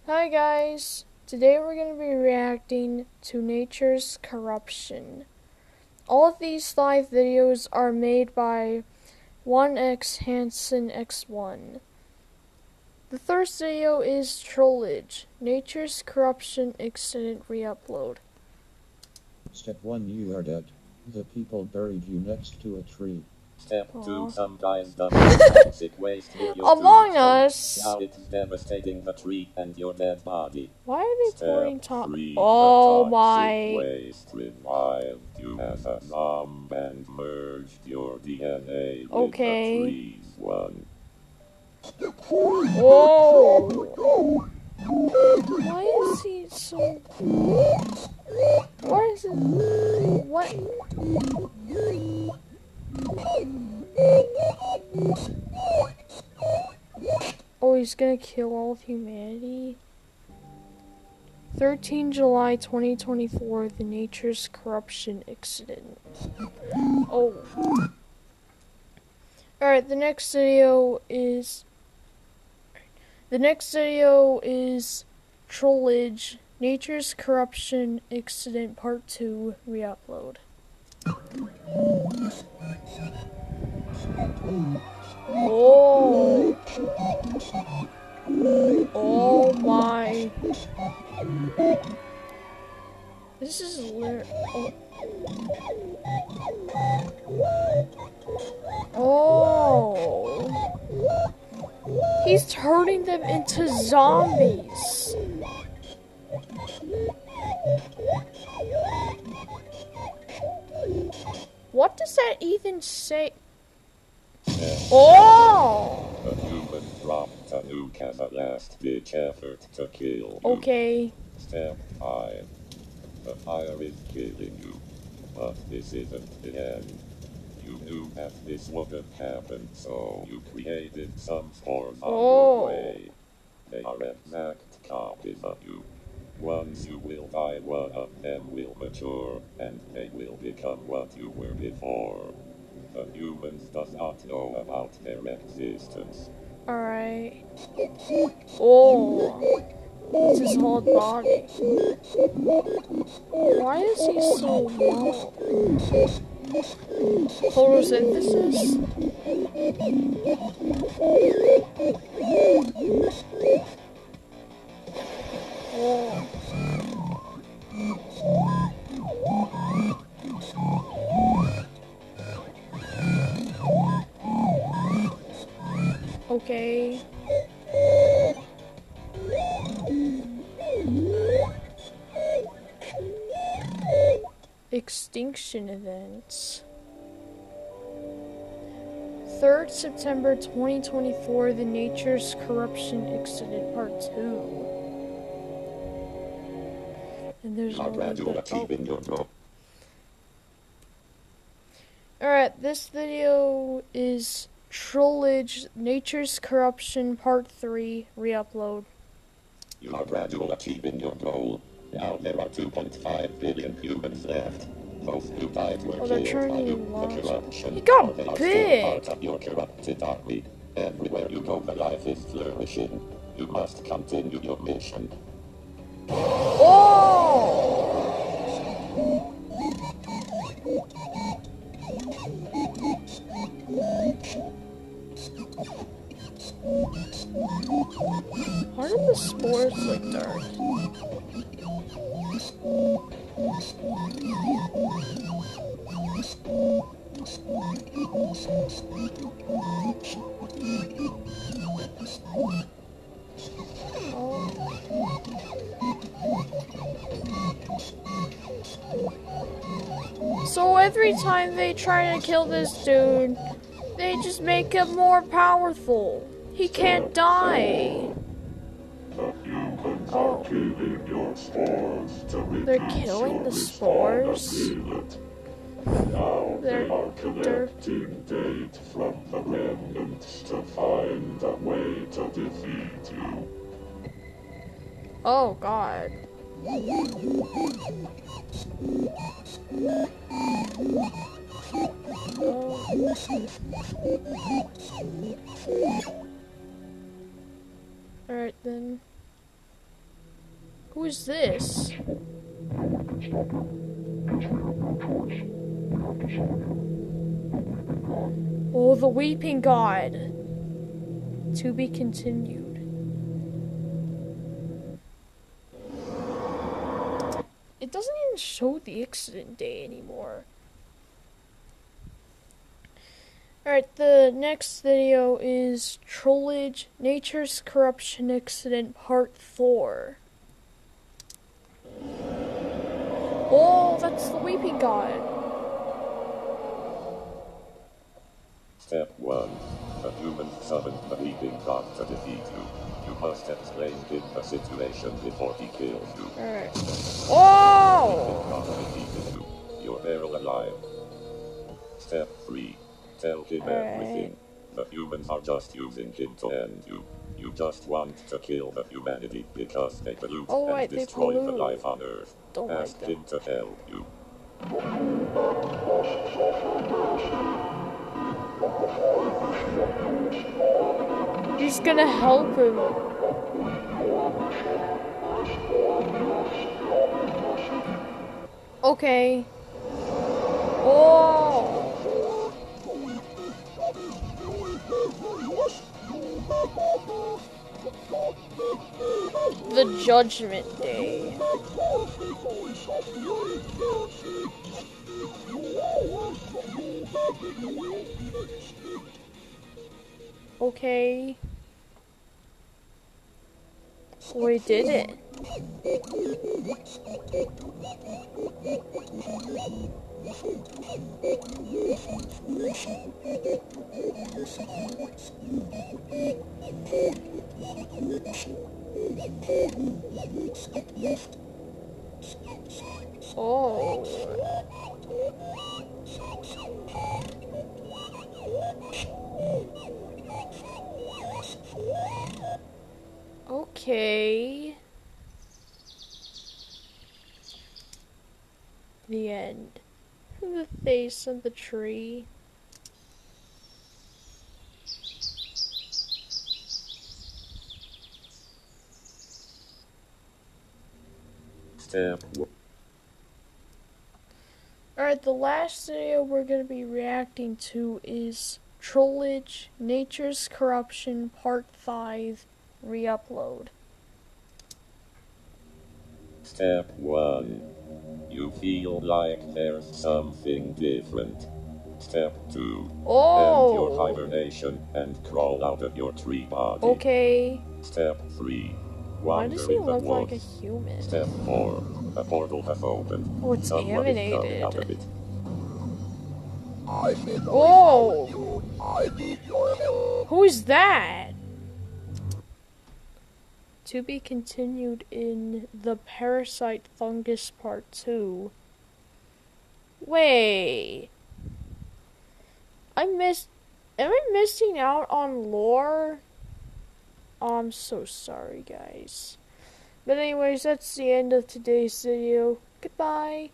Hi guys! Today we're going to be reacting to nature's corruption. All of these 5 videos are made by 1x Hansen X1. The first video is Trollge, nature's corruption extended re-upload. Step 1, you are dead. The people buried you next to a tree. Step 2, Aww. some guys dumped toxic waste in your Among tombstone. Us! Now it's devastating the tree and your dead body. Why are they pouring Step 3, Oh the my... toxic waste revived you as a zombie and merged your DNA with the tree's one. Whoa! Why is he so... What is it? What? Oh, he's gonna kill all of humanity? 13 July 2024, the nature's corruption incident. Oh. Alright, the next video is Trollge, nature's corruption incident part 2, re-upload. Oh. Oh my. This is Oh. He's turning them into zombies. What does that even say? Oh! The human dropped a nuke as a last-ditch effort to kill you. Okay. Step 5. The fire is killing you. But this isn't the end. You knew that this wouldn't happen, so you created some spores on your way. They are exact copies of you. Once you will die, one of them will mature, and they will become what you were before. The humans does not know about their existence. Alright. Oh. It's his whole body. Why is he so low? Photosynthesis? Whoa. Okay. Extinction events. 3rd September 2024, the nature's corruption incident part 2. And there's Alright, this video is Trollge, nature's corruption part 3, re-upload. You are gradually achieving your goal. Now there are 2.5 billion humans left. Those who died were killed by you. The corruption. He got they are big. still part of your corrupted army. Everywhere you go, the life is flourishing. You must continue your mission. Oh! Why do the spores look dark? So every time they try to kill this dude, they just make him more powerful. He can't die. The humans are killing your spores to They're killing the spores? Now they are collecting data from the remnants to find a way to defeat you. Oh god. Alright then. Who is this? Oh, the Weeping God. To be continued. It doesn't even show the accident day anymore. Alright, the next video is Trollge, Nature's Corruption Accident Part 4. Oh, that's the Weeping God. Step 1. A human summoned the Weeping God to defeat you. You must explain him the situation before he kills you. Alright. The Oh! Weeping God defeated you. You're barely alive. Step 3. Tell him everything. The humans are just using him to end you. You just want to kill the humanity because they pollute and destroy the life on Earth. Don't Ask like him to help you. He's gonna help him. Okay. Oh! The Judgment Day. Okay. We did it. Oh. Okay. The end. The face of the tree. Step 1. Alright, the last video we're going to be reacting to is Trollge, Nature's Corruption Part 5 Re-upload. Step 1. You feel like there's something different. Step 2. Oh! End your hibernation and crawl out of your tree body. Okay. Step 3. Why does he Wander in the look like a woods. human? Step 4. A portal has opened. Oh, it's Someone is coming out animated. of it. Whoa! Who is that? To be continued in the Parasite Fungus Part 2. Wait. Am I missing out on lore? Oh, I'm so sorry, guys. But anyways, that's the end of today's video. Goodbye.